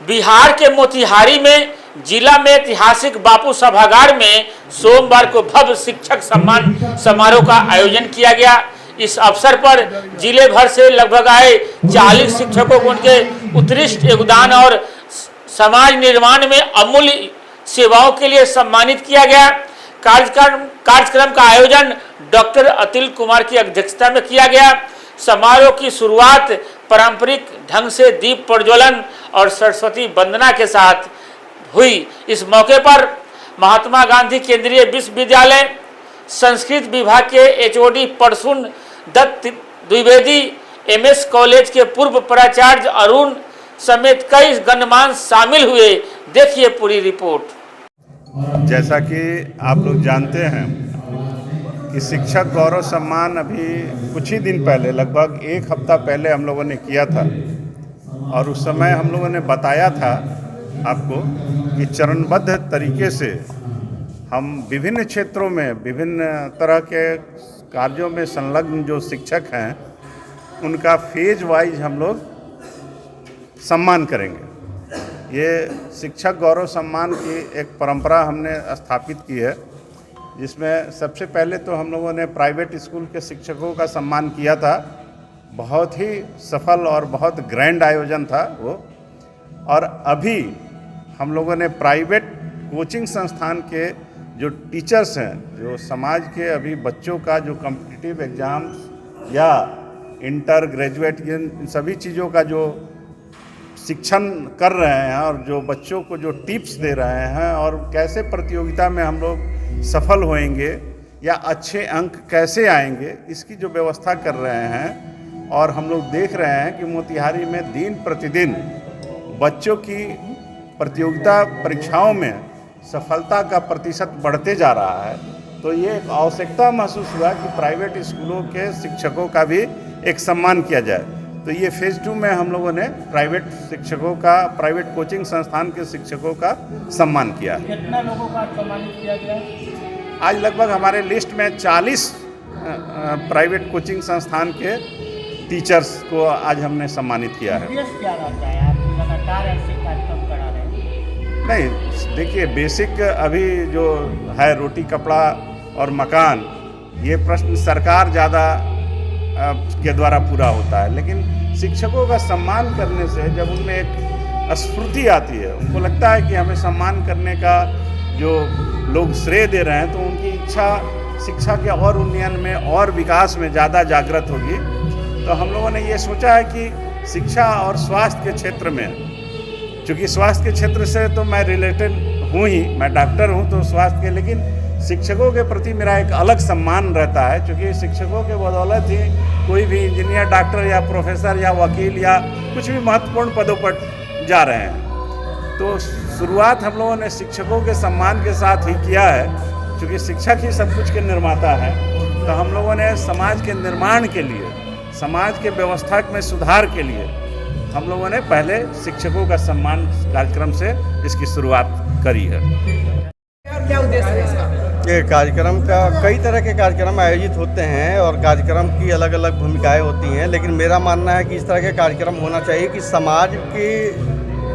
बिहार के मोतिहारी में जिला में ऐतिहासिक बापू सभागार में सोमवार को भव्य शिक्षक सम्मान समारोह का आयोजन किया गया। इस अवसर पर जिले भर से लगभग आए 40 शिक्षकों को उनके उत्कृष्ट योगदान और समाज निर्माण में अमूल्य सेवाओं के लिए सम्मानित किया गया। कार्यक्रम का आयोजन डॉक्टर अतुल कुमार की अध्यक्षता में किया गया। समारोह की शुरुआत पारंपरिक ढंग से दीप प्रज्वलन और सरस्वती वंदना के साथ हुई। इस मौके पर महात्मा गांधी केंद्रीय विश्वविद्यालय संस्कृत विभाग के HOD Parsun Dutt Dwivedi, MS college के पूर्व प्राचार्य अरुण समेत कई गणमान्य शामिल हुए। देखिए पूरी रिपोर्ट। जैसा कि आप लोग जानते हैं कि शिक्षक गौरव सम्मान अभी कुछ ही दिन पहले, लगभग एक हफ्ता पहले हम लोगों ने किया था और उस समय हम लोगों ने बताया था आपको कि चरणबद्ध तरीके से हम विभिन्न क्षेत्रों में विभिन्न तरह के कार्यों में संलग्न जो शिक्षक हैं उनका फेज वाइज हम लोग सम्मान करेंगे। ये शिक्षक गौरव सम्मान की एक परंपरा हमने स्थापित की है, जिसमें सबसे पहले तो हम लोगों ने प्राइवेट स्कूल के शिक्षकों का सम्मान किया था। बहुत ही सफल और बहुत ग्रैंड आयोजन था वो। और अभी हम लोगों ने प्राइवेट कोचिंग संस्थान के जो टीचर्स हैं, जो समाज के अभी बच्चों का जो कॉम्पिटिटिव एग्ज़ाम्स या इंटर ग्रेजुएट इन सभी चीज़ों का जो शिक्षण कर रहे हैं और जो बच्चों को जो टिप्स दे रहे हैं और कैसे प्रतियोगिता में हम लोग सफल होएंगे या अच्छे अंक कैसे आएंगे, इसकी जो व्यवस्था कर रहे हैं। और हम लोग देख रहे हैं कि मोतिहारी में दिन प्रतिदिन बच्चों की प्रतियोगिता परीक्षाओं में सफलता का प्रतिशत बढ़ते जा रहा है। तो ये एक आवश्यकता महसूस हुआ कि प्राइवेट स्कूलों के शिक्षकों का भी एक सम्मान किया जाए। तो ये फेज़ 2 में हम लोगों ने प्राइवेट शिक्षकों का, प्राइवेट कोचिंग संस्थान के शिक्षकों का सम्मान किया। कितना लोगों का सम्मानित किया गया? आज लगभग हमारे लिस्ट में 40 प्राइवेट कोचिंग संस्थान के टीचर्स को आज हमने सम्मानित किया है। क्या रहता है, आप लगातार ऐसे कार्यक्रम करा रहे हैं? नहीं, देखिए बेसिक अभी जो है रोटी कपड़ा और मकान, ये प्रश्न सरकार ज़्यादा के द्वारा पूरा होता है, लेकिन शिक्षकों का सम्मान करने से जब उनमें एक स्फूर्ति आती है, उनको लगता है कि हमें सम्मान करने का जो लोग श्रेय दे रहे हैं, तो उनकी इच्छा शिक्षा के और उन्नयन में और विकास में ज़्यादा जागृत होगी। तो हम लोगों ने ये सोचा है कि शिक्षा और स्वास्थ्य के क्षेत्र में, चूँकि स्वास्थ्य के क्षेत्र से तो मैं रिलेटेड हूँ ही, मैं डॉक्टर हूँ तो स्वास्थ्य के, लेकिन शिक्षकों के प्रति मेरा एक अलग सम्मान रहता है, क्योंकि शिक्षकों के बदौलत ही कोई भी इंजीनियर, डॉक्टर या प्रोफेसर या वकील या कुछ भी महत्वपूर्ण पदों पर जा रहे हैं। तो शुरुआत हम लोगों ने शिक्षकों के सम्मान के साथ ही किया है, क्योंकि शिक्षक ही सब कुछ के निर्माता है। तो हम लोगों ने समाज के निर्माण के लिए, समाज के व्यवस्था में सुधार के लिए हम लोगों ने पहले शिक्षकों का सम्मान कार्यक्रम से इसकी शुरुआत करी है। क्या उद्देश्य है इसका? ये कार्यक्रम का कई तरह के कार्यक्रम आयोजित होते हैं और कार्यक्रम की अलग अलग भूमिकाएं होती हैं, लेकिन मेरा मानना है कि इस तरह के कार्यक्रम होना चाहिए कि समाज की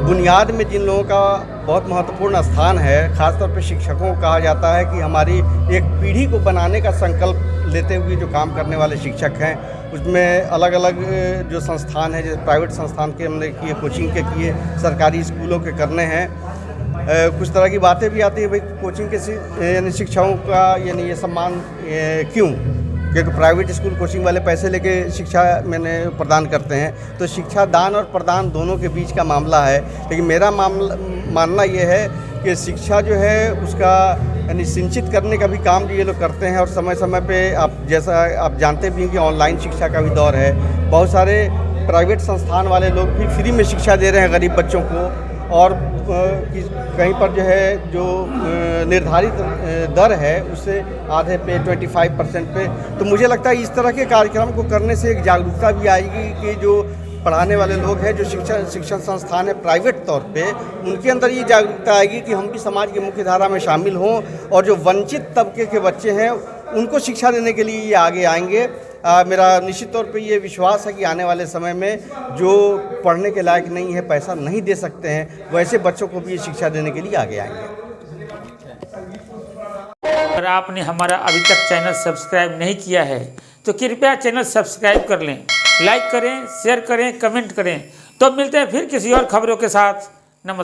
बुनियाद में जिन लोगों का बहुत महत्वपूर्ण स्थान है, खासतौर पे शिक्षकों को कहा जाता है कि हमारी एक पीढ़ी को बनाने का संकल्प लेते हुए जो काम करने वाले शिक्षक हैं, उसमें अलग अलग जो संस्थान है, जैसे प्राइवेट संस्थान के हमने किए, कोचिंग के किए, सरकारी स्कूलों के करने हैं। कुछ तरह की बातें भी आती है, भाई कोचिंग के यानी शिक्षकों का यानी ये सम्मान क्यों? क्योंकि प्राइवेट स्कूल कोचिंग वाले पैसे लेके शिक्षा प्रदान करते हैं, तो शिक्षा दान और प्रदान दोनों के बीच का मामला है। लेकिन मेरा मानना ये है कि शिक्षा जो है उसका यानी सिंचित करने का भी काम जो ये लोग करते हैं, और समय समय पे जैसा आप जानते भी हैं कि ऑनलाइन शिक्षा का भी दौर है। बहुत सारे प्राइवेट संस्थान वाले लोग भी फ्री में शिक्षा दे रहे हैं गरीब बच्चों को, और कहीं पर जो है जो निर्धारित दर है उससे आधे पे 25% पे। तो मुझे लगता है इस तरह के कार्यक्रम को करने से एक जागरूकता भी आएगी कि जो पढ़ाने वाले लोग हैं, जो शिक्षण संस्थान है प्राइवेट तौर पे, उनके अंदर ये जागरूकता आएगी कि हम भी समाज की मुख्य धारा में शामिल हों, और जो वंचित तबके के बच्चे हैं उनको शिक्षा देने के लिए ये आगे आएंगे। मेरा निश्चित तौर पे ये विश्वास है कि आने वाले समय में जो पढ़ने के लायक नहीं है, पैसा नहीं दे सकते हैं, वैसे बच्चों को भी ये शिक्षा देने के लिए आगे आएंगे। अगर आपने हमारा अभी तक चैनल सब्सक्राइब नहीं किया है तो कृपया चैनल सब्सक्राइब कर लें, लाइक करें, शेयर करें, कमेंट करें। तो मिलते हैं फिर किसी और खबरों के साथ।